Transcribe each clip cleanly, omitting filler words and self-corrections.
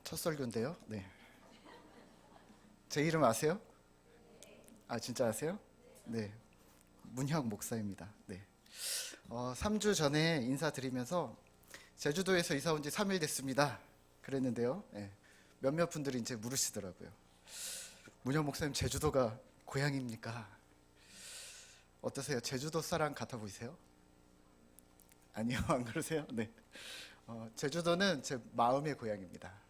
첫 설교인데요. 네. 제 이름 아세요? 아, 진짜 아세요? 네. 문혁 목사입니다. 네. 3주 전에 인사드리면서 제주도에서 이사 온 지 3일 됐습니다. 그랬는데요. 네. 몇몇 분들이 이제 물으시더라고요. 문혁 목사님, 제주도가 고향입니까? 어떠세요? 제주도 사람 같아 보이세요? 아니요, 안 그러세요? 네. 제주도는 제 마음의 고향입니다.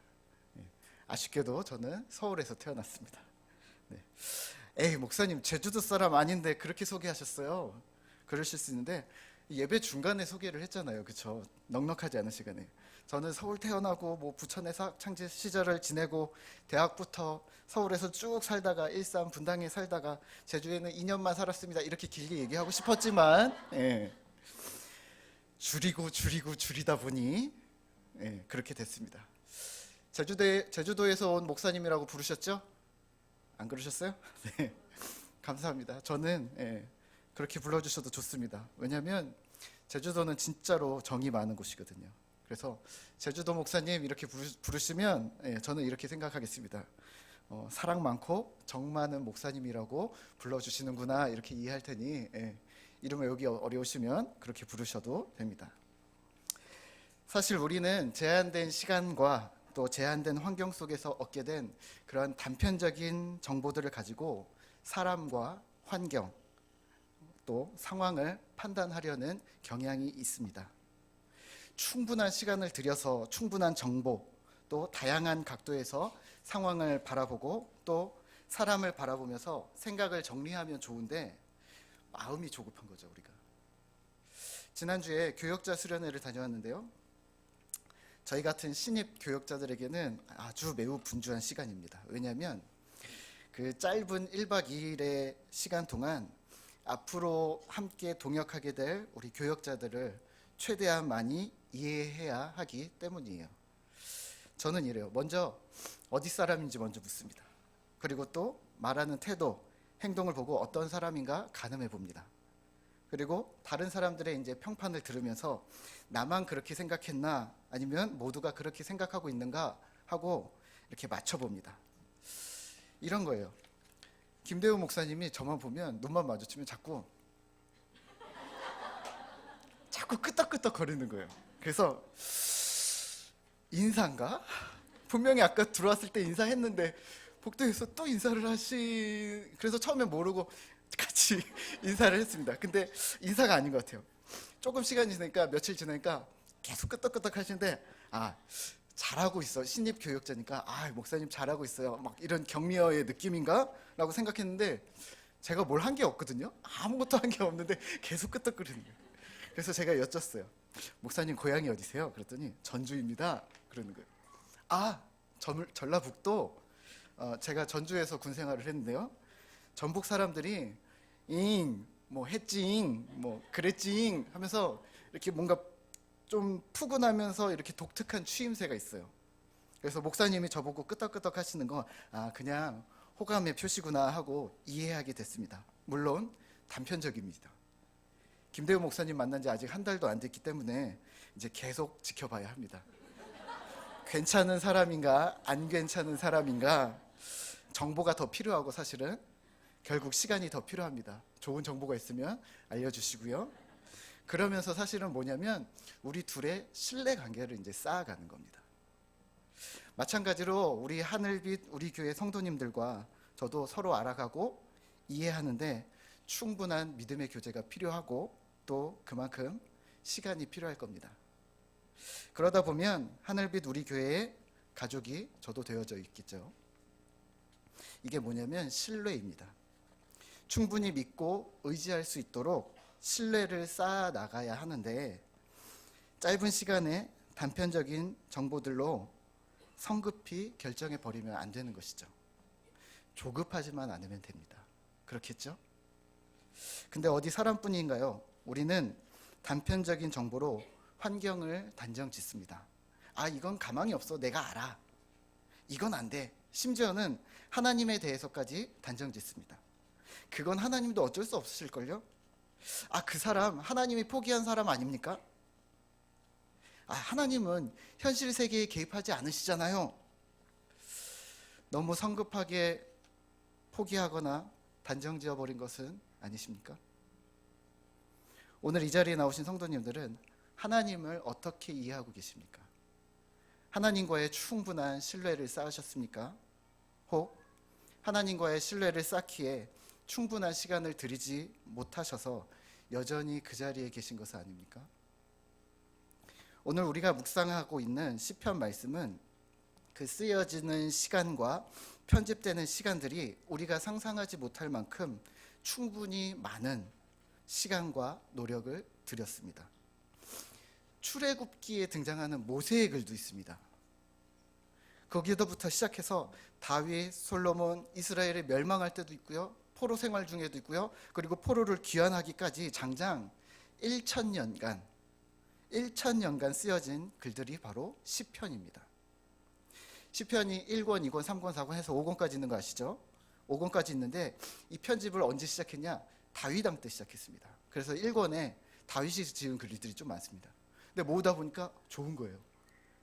네. 아쉽게도 저는 서울에서 태어났습니다. 네. 에이, 목사님, 제주도 사람 아닌데 그렇게 소개하셨어요? 그러실 수 있는데 예배 중간에 소개를 했잖아요. 그쵸? 넉넉하지 않은 시간에. 저는 서울 태어나고 부천에서 학창시 시절을 지내고 대학부터 서울에서 쭉 살다가 일산 분당에 살다가 제주에는 2년만 살았습니다. 이렇게 길게 얘기하고 싶었지만 줄이다 보니 그렇게 됐습니다. 제주도에서 온 목사님이라고 부르셨죠? 안 그러셨어요? 네, 감사합니다. 저는 그렇게 불러주셔도 좋습니다. 왜냐하면 제주도는 진짜로 정이 많은 곳이거든요. 그래서 제주도 목사님 이렇게 부르시면 저는 이렇게 생각하겠습니다. 사랑 많고 정 많은 목사님이라고 불러주시는구나 이렇게 이해할 테니 이름을 여기 어려우시면 그렇게 부르셔도 됩니다. 사실 우리는 제한된 시간과 또 제한된 환경 속에서 얻게 된 그러한 단편적인 정보들을 가지고 사람과 환경 또 상황을 판단하려는 경향이 있습니다. 충분한 시간을 들여서 충분한 정보 또 다양한 각도에서 상황을 바라보고 또 사람을 바라보면서 생각을 정리하면 좋은데 마음이 조급한 거죠, 우리가. 지난주에 교역자 수련회를 다녀왔는데요. 저희 같은 신입 교역자들에게는 아주 매우 분주한 시간입니다. 왜냐하면 그 짧은 1박 2일의 시간 동안 앞으로 함께 동역하게 될 우리 교역자들을 최대한 많이 이해해야 하기 때문이에요. 저는 이래요. 먼저 어디 사람인지 먼저 묻습니다. 그리고 또 말하는 태도, 행동을 보고 어떤 사람인가 가늠해 봅니다. 그리고 다른 사람들의 이제 평판을 들으면서 나만 그렇게 생각했나 아니면 모두가 그렇게 생각하고 있는가 하고 이렇게 맞춰봅니다. 이런 거예요. 김대우 목사님이 저만 보면 눈만 마주치면 자꾸 끄덕끄덕 거리는 거예요. 그래서 인사인가? 분명히 아까 들어왔을 때 인사했는데 복도에서 또 인사를 그래서 처음에 모르고 같이 인사를 했습니다. 근데 인사가 아닌 것 같아요. 조금 시간이 지나니까 며칠 지나니까 계속 끄덕끄덕 하시는데 잘하고 있어. 신입 교역자니까 목사님 잘하고 있어요. 막 이런 격려의 느낌인가? 라고 생각했는데 제가 뭘 한 게 없거든요. 아무것도 한 게 없는데 계속 끄덕거리는 거예요. 그래서 제가 여쭸어요. 목사님 고향이 어디세요? 그랬더니 전주입니다. 그러는 거예요. 전라북도. 제가 전주에서 군 생활을 했는데요. 전북 사람들이 했징, 그랬징 하면서 이렇게 뭔가 좀 푸근하면서 이렇게 독특한 추임새가 있어요. 그래서 목사님이 저보고 끄덕끄덕 하시는 거 그냥 호감의 표시구나 하고 이해하게 됐습니다. 물론 단편적입니다. 김대우 목사님 만난 지 아직 한 달도 안 됐기 때문에 이제 계속 지켜봐야 합니다. 괜찮은 사람인가 안 괜찮은 사람인가 정보가 더 필요하고 사실은 결국 시간이 더 필요합니다. 좋은 정보가 있으면 알려주시고요. 그러면서 사실은 뭐냐면 우리 둘의 신뢰 관계를 이제 쌓아가는 겁니다. 마찬가지로 우리 하늘빛 우리 교회 성도님들과 저도 서로 알아가고 이해하는데 충분한 믿음의 교제가 필요하고 또 그만큼 시간이 필요할 겁니다. 그러다 보면 하늘빛 우리 교회의 가족이 저도 되어져 있겠죠. 이게 뭐냐면 신뢰입니다. 충분히 믿고 의지할 수 있도록 신뢰를 쌓아 나가야 하는데 짧은 시간에 단편적인 정보들로 성급히 결정해 버리면 안 되는 것이죠. 조급하지만 않으면 됩니다. 그렇겠죠? 근데 어디 사람뿐인가요? 우리는 단편적인 정보로 환경을 단정 짓습니다. 이건 가망이 없어. 내가 알아. 이건 안 돼. 심지어는 하나님에 대해서까지 단정 짓습니다. 그건 하나님도 어쩔 수 없으실걸요? 그 사람 하나님이 포기한 사람 아닙니까? 하나님은 현실 세계에 개입하지 않으시잖아요. 너무 성급하게 포기하거나 단정지어 버린 것은 아니십니까? 오늘 이 자리에 나오신 성도님들은 하나님을 어떻게 이해하고 계십니까? 하나님과의 충분한 신뢰를 쌓으셨습니까? 혹 하나님과의 신뢰를 쌓기에 충분한 시간을 들이지 못하셔서 여전히 그 자리에 계신 것은 아닙니까? 오늘 우리가 묵상하고 있는 시편 말씀은 그 쓰여지는 시간과 편집되는 시간들이 우리가 상상하지 못할 만큼 충분히 많은 시간과 노력을 들였습니다. 출애굽기에 등장하는 모세의 글도 있습니다. 거기서부터 시작해서 다윗, 솔로몬, 이스라엘이 멸망할 때도 있고요, 포로 생활 중에도 있고요, 그리고 포로를 귀환하기까지 장장 1000년간 쓰여진 글들이 바로 시편입니다. 시편이 1권, 2권, 3권, 4권 해서 5권까지 있는 거 아시죠? 5권까지 있는데 이 편집을 언제 시작했냐? 다윗 왕 때 시작했습니다. 그래서 1권에 다윗이 지은 글들이 좀 많습니다. 근데 모으다 보니까 좋은 거예요.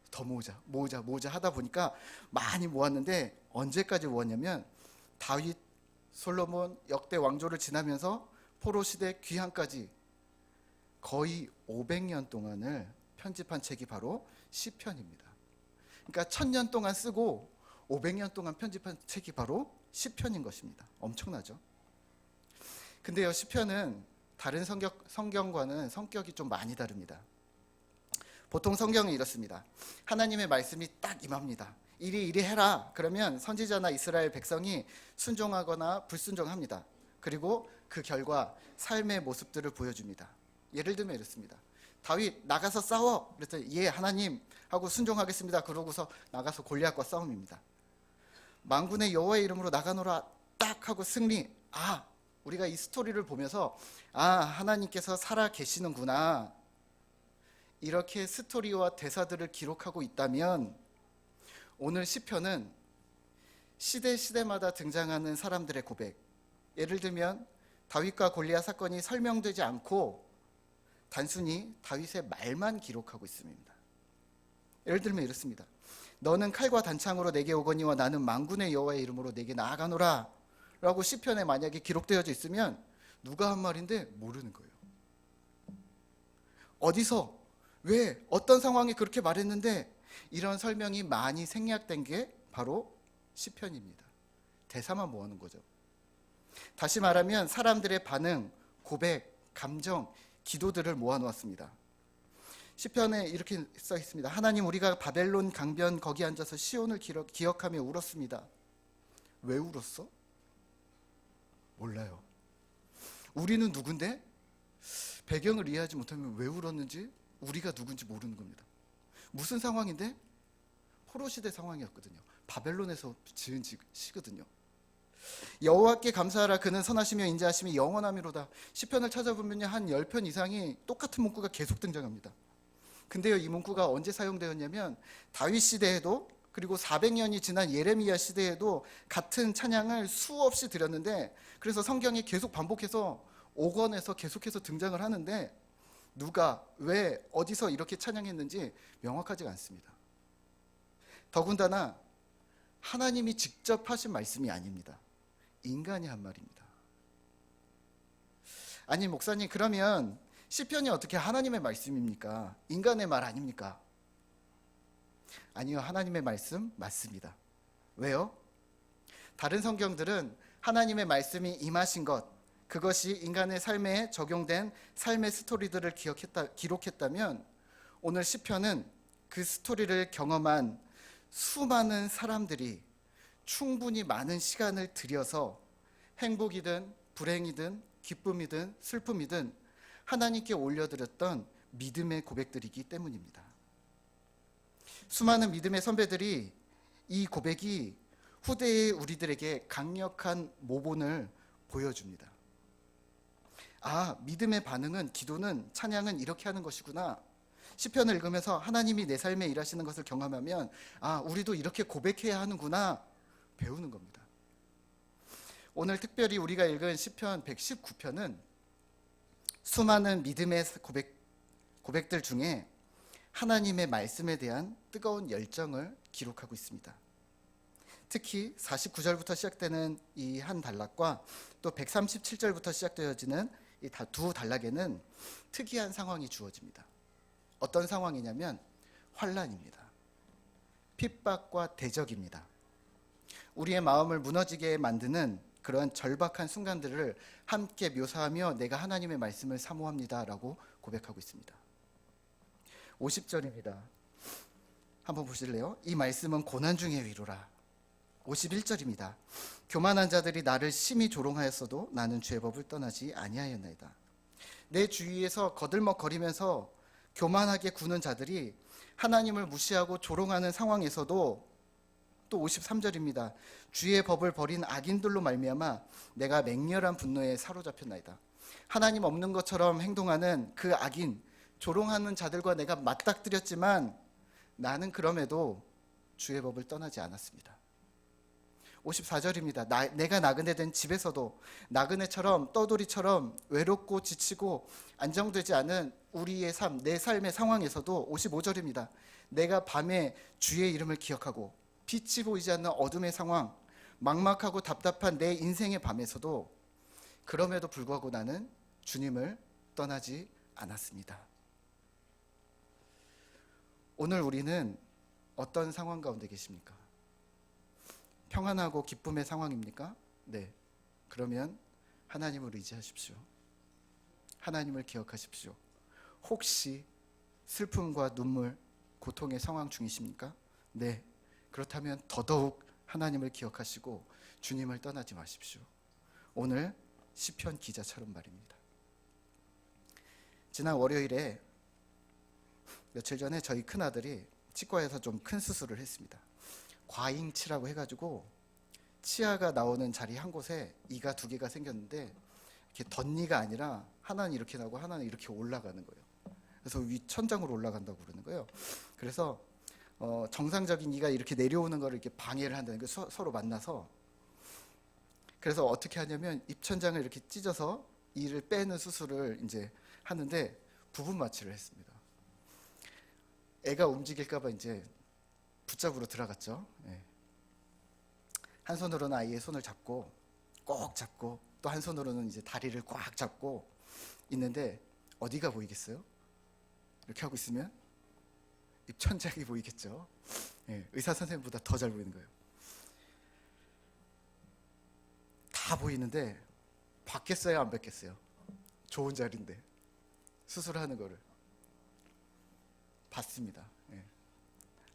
더 모으자 하다 보니까 많이 모았는데 언제까지 모았냐면 다윗, 솔로몬 역대 왕조를 지나면서 포로 시대 귀환까지 거의 500년 동안을 편집한 책이 바로 시편입니다. 그러니까 1000년 동안 쓰고 500년 동안 편집한 책이 바로 시편인 것입니다. 엄청나죠? 근데요, 시편은 다른 성경과는 성격이 좀 많이 다릅니다. 보통 성경은 이렇습니다. 하나님의 말씀이 딱 임합니다. 이리 해라. 그러면 선지자나 이스라엘 백성이 순종하거나 불순종합니다. 그리고 그 결과 삶의 모습들을 보여줍니다. 예를 들면 이렇습니다. 다윗 나가서 싸워. 그랬더니 예 하나님 하고 순종하겠습니다. 그러고서 나가서 골리앗과 싸움입니다. 만군의 여호와의 이름으로 나가노라 딱 하고 승리. 우리가 이 스토리를 보면서 하나님께서 살아 계시는구나. 이렇게 스토리와 대사들을 기록하고 있다면 오늘 시편은 시대마다 등장하는 사람들의 고백, 예를 들면 다윗과 골리앗 사건이 설명되지 않고 단순히 다윗의 말만 기록하고 있습니다. 예를 들면 이렇습니다. 너는 칼과 단창으로 내게 오거니와 나는 만군의 여호와의 이름으로 내게 나아가노라 라고 시편에 만약에 기록되어져 있으면 누가 한 말인데 모르는 거예요. 어디서 왜 어떤 상황에 그렇게 말했는데 이런 설명이 많이 생략된 게 바로 시편입니다. 대사만 모아놓은 거죠. 다시 말하면 사람들의 반응, 고백, 감정, 기도들을 모아놓았습니다. 시편에 이렇게 써 있습니다. 하나님 우리가 바벨론 강변 거기 앉아서 시온을 기억하며 울었습니다. 왜 울었어? 몰라요. 우리는 누군데? 배경을 이해하지 못하면 왜 울었는지 우리가 누군지 모르는 겁니다. 무슨 상황인데? 포로 시대 상황이었거든요. 바벨론에서 지은 시거든요. 여호와께 감사하라 그는 선하시며 인자하심이 영원하미로다. 시편을 찾아보면 한 10편 이상이 똑같은 문구가 계속 등장합니다. 근데요, 이 문구가 언제 사용되었냐면 다윗 시대에도 그리고 400년이 지난 예레미야 시대에도 같은 찬양을 수없이 드렸는데 그래서 성경이 계속 반복해서 5권에서 계속해서 등장을 하는데 누가 왜 어디서 이렇게 찬양했는지 명확하지가 않습니다. 더군다나 하나님이 직접 하신 말씀이 아닙니다. 인간이 한 말입니다. 아니 목사님 그러면 시편이 어떻게 하나님의 말씀입니까? 인간의 말 아닙니까? 아니요, 하나님의 말씀 맞습니다. 왜요? 다른 성경들은 하나님의 말씀이 임하신 것, 그것이 인간의 삶에 적용된 삶의 스토리들을 기록했다면 오늘 시편은 그 스토리를 경험한 수많은 사람들이 충분히 많은 시간을 들여서 행복이든 불행이든 기쁨이든 슬픔이든 하나님께 올려드렸던 믿음의 고백들이기 때문입니다. 수많은 믿음의 선배들이 이 고백이 후대의 우리들에게 강력한 모본을 보여줍니다. 믿음의 반응은, 기도는, 찬양은 이렇게 하는 것이구나. 시편을 읽으면서 하나님이 내 삶에 일하시는 것을 경험하면 우리도 이렇게 고백해야 하는구나 배우는 겁니다. 오늘 특별히 우리가 읽은 시편 119편은 수많은 믿음의 고백들 중에 하나님의 말씀에 대한 뜨거운 열정을 기록하고 있습니다. 특히 49절부터 시작되는 이 한 단락과 또 137절부터 시작되어지는 이 두 단락에는 특이한 상황이 주어집니다. 어떤 상황이냐면 환난입니다. 핍박과 대적입니다. 우리의 마음을 무너지게 만드는 그런 절박한 순간들을 함께 묘사하며 내가 하나님의 말씀을 사모합니다 라고 고백하고 있습니다. 50절입니다. 한번 보실래요? 이 말씀은 고난 중의 위로라. 51절입니다. 교만한 자들이 나를 심히 조롱하였어도 나는 주의 법을 떠나지 아니하였나이다. 내 주위에서 거들먹거리면서 교만하게 구는 자들이 하나님을 무시하고 조롱하는 상황에서도 또 53절입니다. 주의 법을 버린 악인들로 말미암아 내가 맹렬한 분노에 사로잡혔나이다. 하나님 없는 것처럼 행동하는 그 악인, 조롱하는 자들과 내가 맞닥뜨렸지만 나는 그럼에도 주의 법을 떠나지 않았습니다. 54절입니다. 내가 나그네 된 집에서도 나그네처럼 떠돌이처럼 외롭고 지치고 안정되지 않은 우리의 삶, 내 삶의 상황에서도 55절입니다. 내가 밤에 주의 이름을 기억하고 빛이 보이지 않는 어둠의 상황, 막막하고 답답한 내 인생의 밤에서도 그럼에도 불구하고 나는 주님을 떠나지 않았습니다. 오늘 우리는 어떤 상황 가운데 계십니까? 평안하고 기쁨의 상황입니까? 네. 그러면 하나님을 의지하십시오. 하나님을 기억하십시오. 혹시 슬픔과 눈물, 고통의 상황 중이십니까? 네. 그렇다면 더더욱 하나님을 기억하시고 주님을 떠나지 마십시오. 오늘 시편 기자처럼 말입니다. 지난 월요일에 며칠 전에 저희 큰아들이 치과에서 좀 큰 수술을 했습니다. 과잉치라고 해가지고 치아가 나오는 자리 한 곳에 이가 두 개가 생겼는데 이렇게 덧니가 아니라 하나는 이렇게 나고 하나는 이렇게 올라가는 거예요. 그래서 위 천장으로 올라간다고 그러는 거예요. 그래서 정상적인 이가 이렇게 내려오는 거를 이렇게 방해를 한다는 거, 서로 만나서. 그래서 어떻게 하냐면 입천장을 이렇게 찢어서 이를 빼는 수술을 이제 하는데 부분 마취를 했습니다. 애가 움직일까봐 이제 붙잡으러 들어갔죠. 예. 한 손으로는 아이의 손을 잡고 꼭 잡고 또 한 손으로는 이제 다리를 꽉 잡고 있는데 어디가 보이겠어요? 이렇게 하고 있으면 입천장이 보이겠죠. 예. 의사 선생님보다 더 잘 보이는 거예요. 다 보이는데 받겠어요, 안 받겠어요? 좋은 자리인데 수술하는 거를 봤습니다. 예.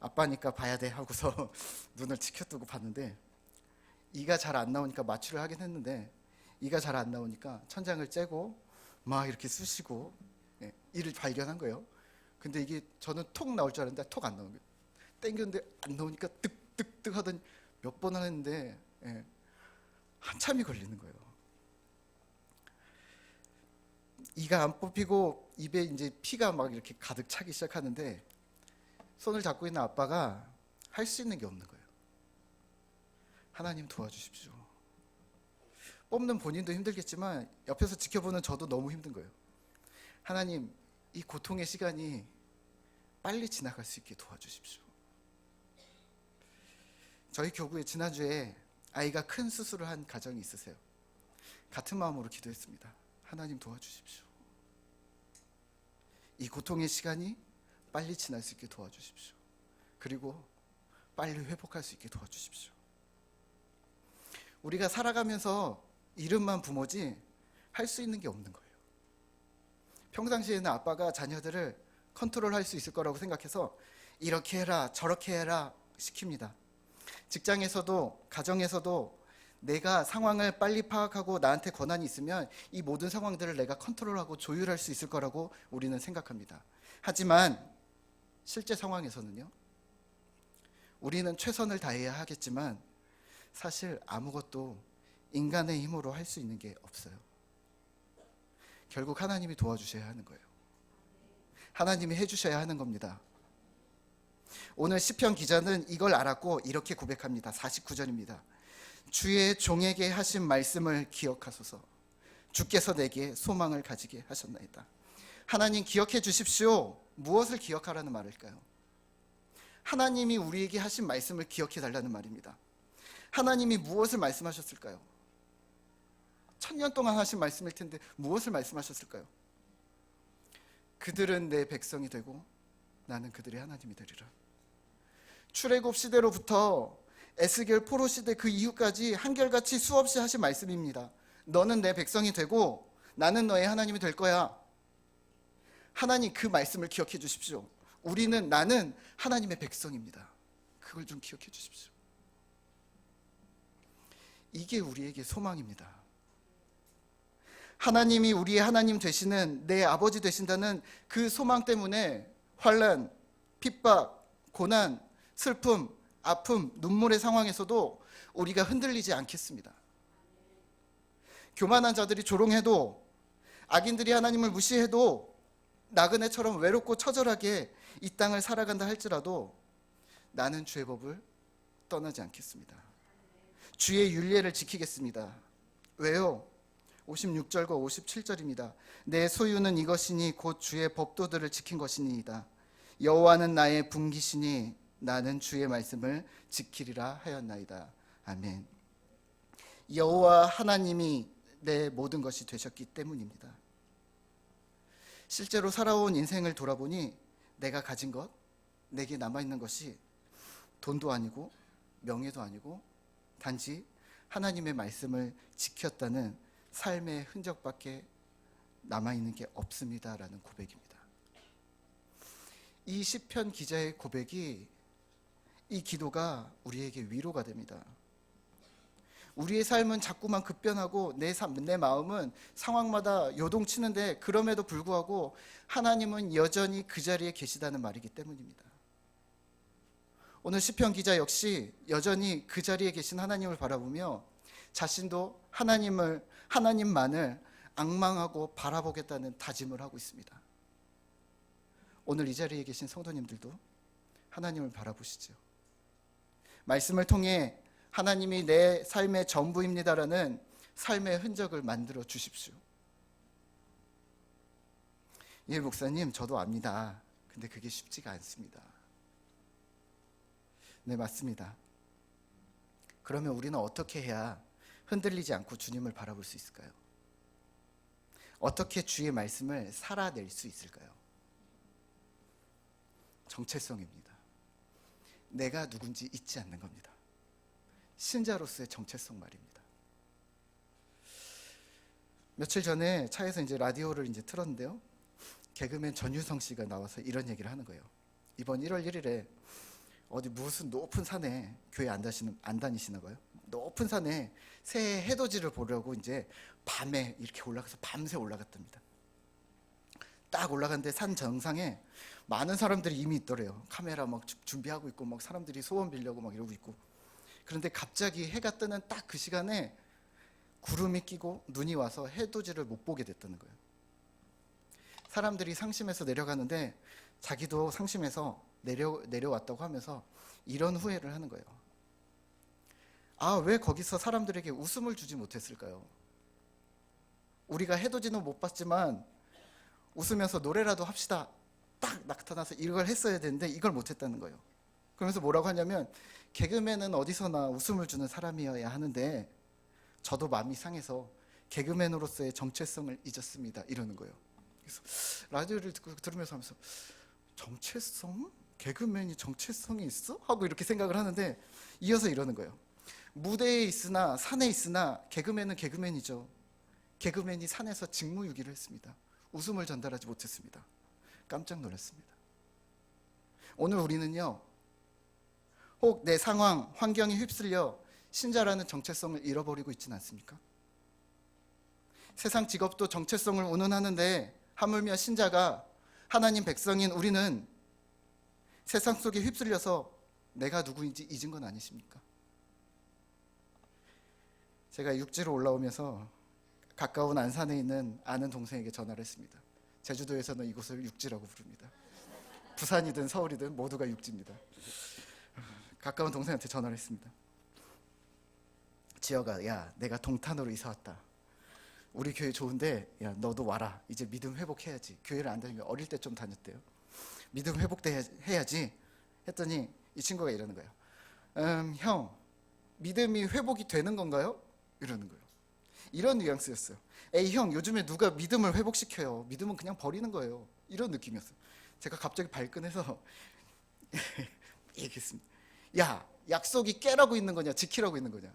아빠니까 봐야 돼 하고서 눈을 치켜두고 봤는데 이가 잘 안 나오니까 마취를 하긴 했는데 이가 잘 안 나오니까 천장을 째고 막 이렇게 쑤시고 이를 발견한 거예요. 근데 이게 저는 톡 나올 줄 알았는데 톡 안 나오는 거예요. 땡겼는데 안 나오니까 뜩뜩뜩 하더니 몇 번을 했는데 한참이 걸리는 거예요. 이가 안 뽑히고 입에 이제 피가 막 이렇게 가득 차기 시작하는데 손을 잡고 있는 아빠가 할 수 있는 게 없는 거예요. 하나님 도와주십시오. 뽑는 본인도 힘들겠지만 옆에서 지켜보는 저도 너무 힘든 거예요. 하나님, 이 고통의 시간이 빨리 지나갈 수 있게 도와주십시오. 저희 교구에 지난주에 아이가 큰 수술을 한 가정이 있으세요. 같은 마음으로 기도했습니다. 하나님 도와주십시오. 이 고통의 시간이 빨리 지날 수 있게 도와주십시오. 그리고 빨리 회복할 수 있게 도와주십시오. 우리가 살아가면서 이름만 부모지 할 수 있는 게 없는 거예요. 평상시에는 아빠가 자녀들을 컨트롤할 수 있을 거라고 생각해서 이렇게 해라 저렇게 해라 시킵니다. 직장에서도 가정에서도 내가 상황을 빨리 파악하고 나한테 권한이 있으면 이 모든 상황들을 내가 컨트롤하고 조율할 수 있을 거라고 우리는 생각합니다. 하지만 실제 상황에서는요, 우리는 최선을 다해야 하겠지만 사실 아무것도 인간의 힘으로 할 수 있는 게 없어요. 결국 하나님이 도와주셔야 하는 거예요. 하나님이 해주셔야 하는 겁니다. 오늘 시편 기자는 이걸 알았고 이렇게 고백합니다. 49절입니다. 주의 종에게 하신 말씀을 기억하소서. 주께서 내게 소망을 가지게 하셨나이다. 하나님 기억해 주십시오. 무엇을 기억하라는 말일까요? 하나님이 우리에게 하신 말씀을 기억해 달라는 말입니다. 하나님이 무엇을 말씀하셨을까요? 1000년 동안 하신 말씀일 텐데 무엇을 말씀하셨을까요? 그들은 내 백성이 되고 나는 그들의 하나님이 되리라. 출애굽 시대로부터 에스겔 포로 시대 그 이후까지 한결같이 수없이 하신 말씀입니다. 너는 내 백성이 되고 나는 너의 하나님이 될 거야. 하나님 그 말씀을 기억해 주십시오. 나는 하나님의 백성입니다. 그걸 좀 기억해 주십시오. 이게 우리에게 소망입니다. 하나님이 우리의 하나님 되시는, 내 아버지 되신다는 그 소망 때문에 환난, 핍박, 고난, 슬픔, 아픔, 눈물의 상황에서도 우리가 흔들리지 않겠습니다. 교만한 자들이 조롱해도, 악인들이 하나님을 무시해도, 나그네처럼 외롭고 처절하게 이 땅을 살아간다 할지라도 나는 주의 법을 떠나지 않겠습니다. 주의 율례를 지키겠습니다. 왜요? 56절과 57절입니다. 내 소유는 이것이니 곧 주의 법도들을 지킨 것이니이다. 여호와는 나의 분기시니 나는 주의 말씀을 지키리라 하였나이다. 아멘. 여호와 하나님이 내 모든 것이 되셨기 때문입니다. 실제로 살아온 인생을 돌아보니 내가 가진 것, 내게 남아있는 것이 돈도 아니고 명예도 아니고 단지 하나님의 말씀을 지켰다는 삶의 흔적밖에 남아있는 게 없습니다라는 고백입니다. 이 시편 기자의 고백이, 이 기도가 우리에게 위로가 됩니다. 우리의 삶은 자꾸만 급변하고 내 마음은 상황마다 요동치는데 그럼에도 불구하고 하나님은 여전히 그 자리에 계시다는 말이기 때문입니다. 오늘 시편 기자 역시 여전히 그 자리에 계신 하나님을 바라보며 자신도 하나님만을 앙망하고 바라보겠다는 다짐을 하고 있습니다. 오늘 이 자리에 계신 성도님들도 하나님을 바라보시죠. 말씀을 통해 하나님이 내 삶의 전부입니다라는 삶의 흔적을 만들어 주십시오. 예, 목사님, 저도 압니다. 근데 그게 쉽지가 않습니다. 네, 맞습니다. 그러면 우리는 어떻게 해야 흔들리지 않고 주님을 바라볼 수 있을까요? 어떻게 주의 말씀을 살아낼 수 있을까요? 정체성입니다. 내가 누군지 잊지 않는 겁니다. 신자로서의 정체성 말입니다. 며칠 전에 차에서 라디오를 틀었는데요. 개그맨 전유성 씨가 나와서 이런 얘기를 하는 거예요. 이번 1월 1일에 어디 무슨 높은 산에, 교회 안 다니시나 봐요. 높은 산에 새해 해돋이를 보려고 밤에 이렇게 올라가서 밤새 올라갔답니다. 딱 올라갔는데 산 정상에 많은 사람들이 이미 있더래요. 카메라 막 준비하고 있고 막 사람들이 소원 빌려고 막 이러고 있고. 그런데 갑자기 해가 뜨는 딱 그 시간에 구름이 끼고 눈이 와서 해돋이를 못 보게 됐다는 거예요. 사람들이 상심해서 내려가는데 자기도 상심해서 내려왔다고 하면서 이런 후회를 하는 거예요. 아, 왜 거기서 사람들에게 웃음을 주지 못했을까요? 우리가 해돋이는 못 봤지만 웃으면서 노래라도 합시다. 딱 나타나서 이걸 했어야 되는데 이걸 못했다는 거예요. 그러면서 뭐라고 하냐면, 개그맨은 어디서나 웃음을 주는 사람이어야 하는데 저도 마음이 상해서 개그맨으로서의 정체성을 잊었습니다. 이러는 거예요. 그래서 라디오를 들으면서 하면서 정체성? 개그맨이 정체성이 있어? 하고 이렇게 생각을 하는데 이어서 이러는 거예요. 무대에 있으나 산에 있으나 개그맨은 개그맨이죠. 개그맨이 산에서 직무유기를 했습니다. 웃음을 전달하지 못했습니다. 깜짝 놀랐습니다. 오늘 우리는요, 혹 내 상황, 환경에 휩쓸려 신자라는 정체성을 잃어버리고 있지는 않습니까? 세상 직업도 정체성을 운운하는데 하물며 신자가, 하나님 백성인 우리는 세상 속에 휩쓸려서 내가 누구인지 잊은 건 아니십니까? 제가 육지로 올라오면서 가까운 안산에 있는 아는 동생에게 전화를 했습니다. 제주도에서는 이곳을 육지라고 부릅니다. 부산이든 서울이든 모두가 육지입니다. 가까운 동생한테 전화를 했습니다. 지혁아, 야, 내가 동탄으로 이사 왔다. 우리 교회 좋은데 야, 너도 와라. 이제 믿음 회복해야지. 교회를 안 다니면 어릴 때 좀 다녔대요. 믿음 회복해야지 했더니 이 친구가 이러는 거예요. 형, 믿음이 회복이 되는 건가요? 이러는 거예요. 이런 뉘앙스였어요. 에이 형, 요즘에 누가 믿음을 회복시켜요? 믿음은 그냥 버리는 거예요. 이런 느낌이었어요. 제가 갑자기 발끈해서 얘기했습니다. 야, 약속이 깨라고 있는 거냐, 지키라고 있는 거냐?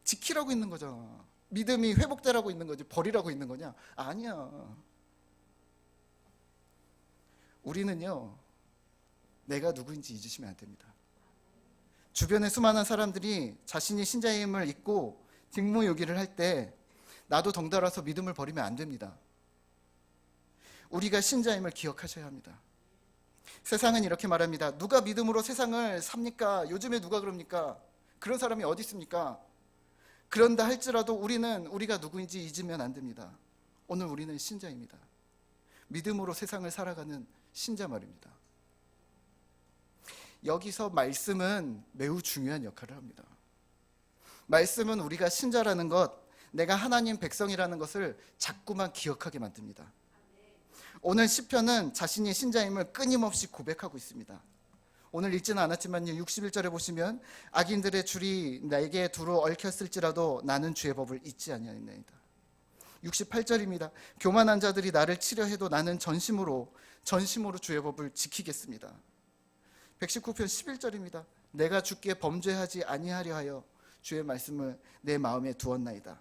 지키라고 있는 거잖아. 믿음이 회복되라고 있는 거지, 버리라고 있는 거냐? 아니야. 우리는요, 내가 누구인지 잊으시면 안 됩니다. 주변의 수많은 사람들이 자신이 신자임을 잊고 직무유기를 할 때 나도 덩달아서 믿음을 버리면 안 됩니다. 우리가 신자임을 기억하셔야 합니다. 세상은 이렇게 말합니다. 누가 믿음으로 세상을 삽니까? 요즘에 누가 그럽니까? 그런 사람이 어디 있습니까? 그런다 할지라도 우리는 우리가 누구인지 잊으면 안 됩니다. 오늘 우리는 신자입니다. 믿음으로 세상을 살아가는 신자 말입니다. 여기서 말씀은 매우 중요한 역할을 합니다. 말씀은 우리가 신자라는 것, 내가 하나님 백성이라는 것을 자꾸만 기억하게 만듭니다. 오늘 시편은 자신이 신자임을 끊임없이 고백하고 있습니다. 오늘 읽지는 않았지만요, 61절에 보시면 악인들의 줄이 내게 두루 얽혔을지라도 나는 주의 법을 잊지 아니하나이다. 68절입니다. 교만한 자들이 나를 치려해도 나는 전심으로 주의 법을 지키겠습니다. 119편 11절입니다. 내가 주께 범죄하지 아니하려 하여 주의 말씀을 내 마음에 두었나이다.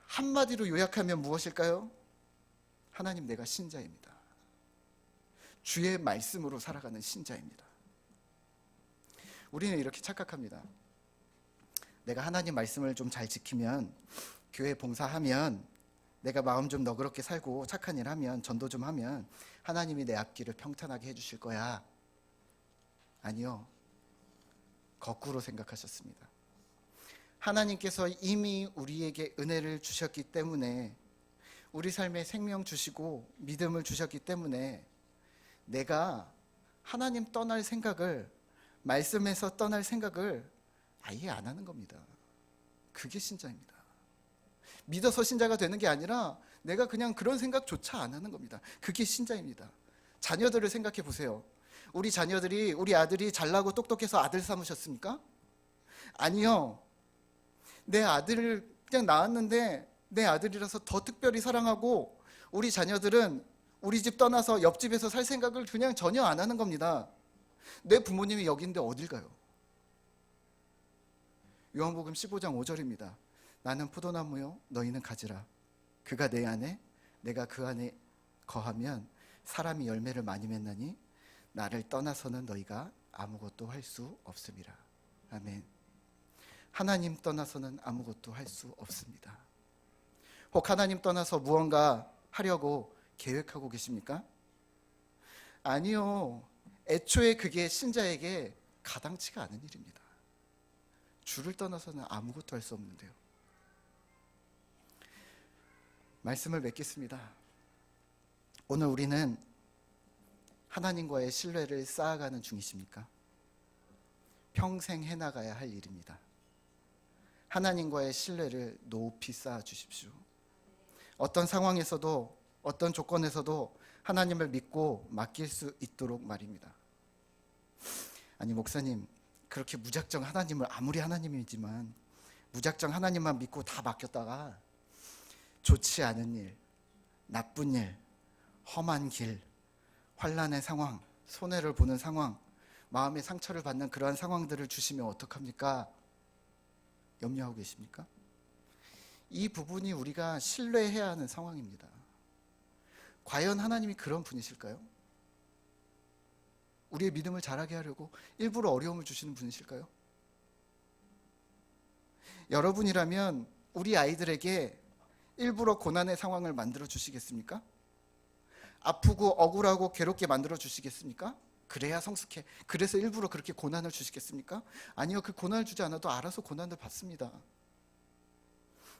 한마디로 요약하면 무엇일까요? 하나님, 내가 신자입니다. 주의 말씀으로 살아가는 신자입니다. 우리는 이렇게 착각합니다. 내가 하나님 말씀을 좀 잘 지키면, 교회 봉사하면, 내가 마음 좀 너그럽게 살고 착한 일 하면, 전도 좀 하면 하나님이 내 앞길을 평탄하게 해주실 거야. 아니요, 거꾸로 생각하셨습니다. 하나님께서 이미 우리에게 은혜를 주셨기 때문에, 우리 삶에 생명 주시고 믿음을 주셨기 때문에 내가 하나님 떠날 생각을, 말씀에서 떠날 생각을 아예 안 하는 겁니다. 그게 신자입니다. 믿어서 신자가 되는 게 아니라 내가 그냥 그런 생각조차 안 하는 겁니다. 그게 신자입니다. 자녀들을 생각해 보세요. 우리 자녀들이, 우리 아들이 잘나고 똑똑해서 아들 삼으셨습니까? 아니요. 내 아들을 그냥 낳았는데 내 아들이라서 더 특별히 사랑하고, 우리 자녀들은 우리 집 떠나서 옆집에서 살 생각을 그냥 전혀 안 하는 겁니다. 내 부모님이 여기인데 어딜 가요? 요한복음 15장 5절입니다. 나는 포도나무요 너희는 가지라. 그가 내 안에 내가 그 안에 거하면 사람이 열매를 많이 맺나니 나를 떠나서는 너희가 아무것도 할 수 없음이라. 아멘. 하나님 떠나서는 아무것도 할 수 없습니다. 혹 하나님 떠나서 무언가 하려고 계획하고 계십니까? 아니요. 애초에 그게 신자에게 가당치가 않은 일입니다. 주를 떠나서는 아무것도 할 수 없는데요. 말씀을 맺겠습니다. 오늘 우리는 하나님과의 신뢰를 쌓아가는 중이십니까? 평생 해나가야 할 일입니다. 하나님과의 신뢰를 높이 쌓아 주십시오. 어떤 상황에서도, 어떤 조건에서도 하나님을 믿고 맡길 수 있도록 말입니다. 아니 목사님, 그렇게 무작정 하나님을, 아무리 하나님이지만 무작정 하나님만 믿고 다 맡겼다가 좋지 않은 일, 나쁜 일, 험한 길, 환난의 상황, 손해를 보는 상황, 마음의 상처를 받는 그러한 상황들을 주시면 어떡합니까? 염려하고 계십니까? 이 부분이 우리가 신뢰해야 하는 상황입니다. 과연 하나님이 그런 분이실까요? 우리의 믿음을 자라게 하려고 일부러 어려움을 주시는 분이실까요? 여러분이라면 우리 아이들에게 일부러 고난의 상황을 만들어 주시겠습니까? 아프고 억울하고 괴롭게 만들어 주시겠습니까? 그래야 성숙해. 그래서 일부러 그렇게 고난을 주시겠습니까? 아니요, 그 고난을 주지 않아도 알아서 고난을 받습니다.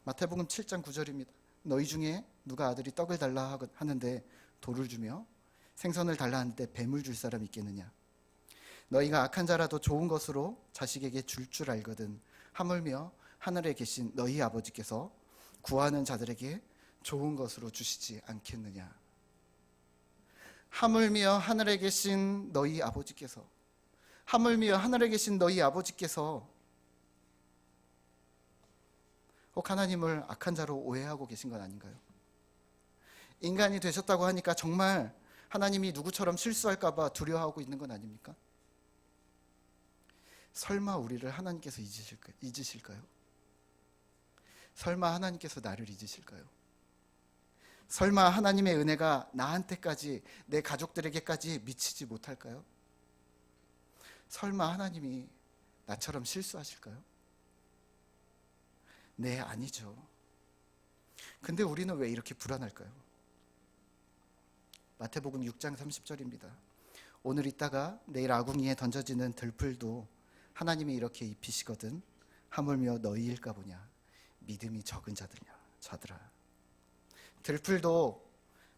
마태복음 7장 9절입니다. 너희 중에 누가 아들이 떡을 달라 하는데 돌을 주며 생선을 달라 하는데 뱀을 줄 사람이 있겠느냐? 너희가 악한 자라도 좋은 것으로 자식에게 줄 알거든 하물며 하늘에 계신 너희 아버지께서 구하는 자들에게 좋은 것으로 주시지 않겠느냐? 하물며 하늘에 계신 너희 아버지께서, 하물며 하늘에 계신 너희 아버지께서 혹 하나님을 악한 자로 오해하고 계신 건 아닌가요? 인간이 되셨다고 하니까 정말 하나님이 누구처럼 실수할까 봐 두려워하고 있는 건 아닙니까? 설마 우리를 하나님께서 잊으실까요? 설마 하나님께서 나를 잊으실까요? 설마 하나님의 은혜가 나한테까지, 내 가족들에게까지 미치지 못할까요? 설마 하나님이 나처럼 실수하실까요? 네, 아니죠. 근데 우리는 왜 이렇게 불안할까요? 마태복음 6장 30절입니다. 오늘 있다가 내일 아궁이에 던져지는 들풀도 하나님이 이렇게 입히시거든 하물며 너희일까 보냐. 믿음이 적은 자들아. 들풀도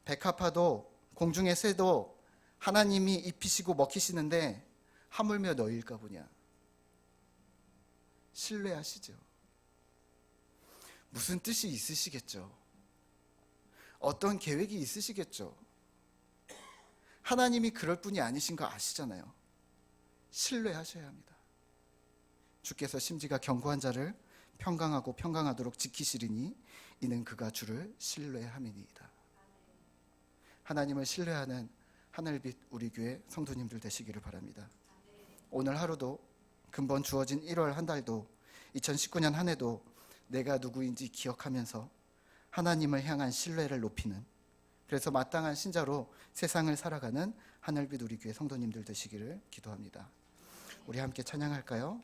백합화도 공중의 새도 하나님이 입히시고 먹히시는데 하물며 너희일까 보냐. 신뢰하시죠. 무슨 뜻이 있으시겠죠. 어떤 계획이 있으시겠죠. 하나님이 그럴 뿐이 아니신 거 아시잖아요. 신뢰하셔야 합니다. 주께서 심지가 견고한 자를 평강하고 평강하도록 지키시리니 이는 그가 주를 신뢰함이니이다. 하나님을 신뢰하는 하늘빛 우리 교회 성도님들 되시기를 바랍니다. 오늘 하루도 근본 주어진 1월 한 달도 2019년 한 해도 내가 누구인지 기억하면서 하나님을 향한 신뢰를 높이는, 그래서 마땅한 신자로 세상을 살아가는 하늘빛 우리 교회 성도님들 되시기를 기도합니다. 우리 함께 찬양할까요?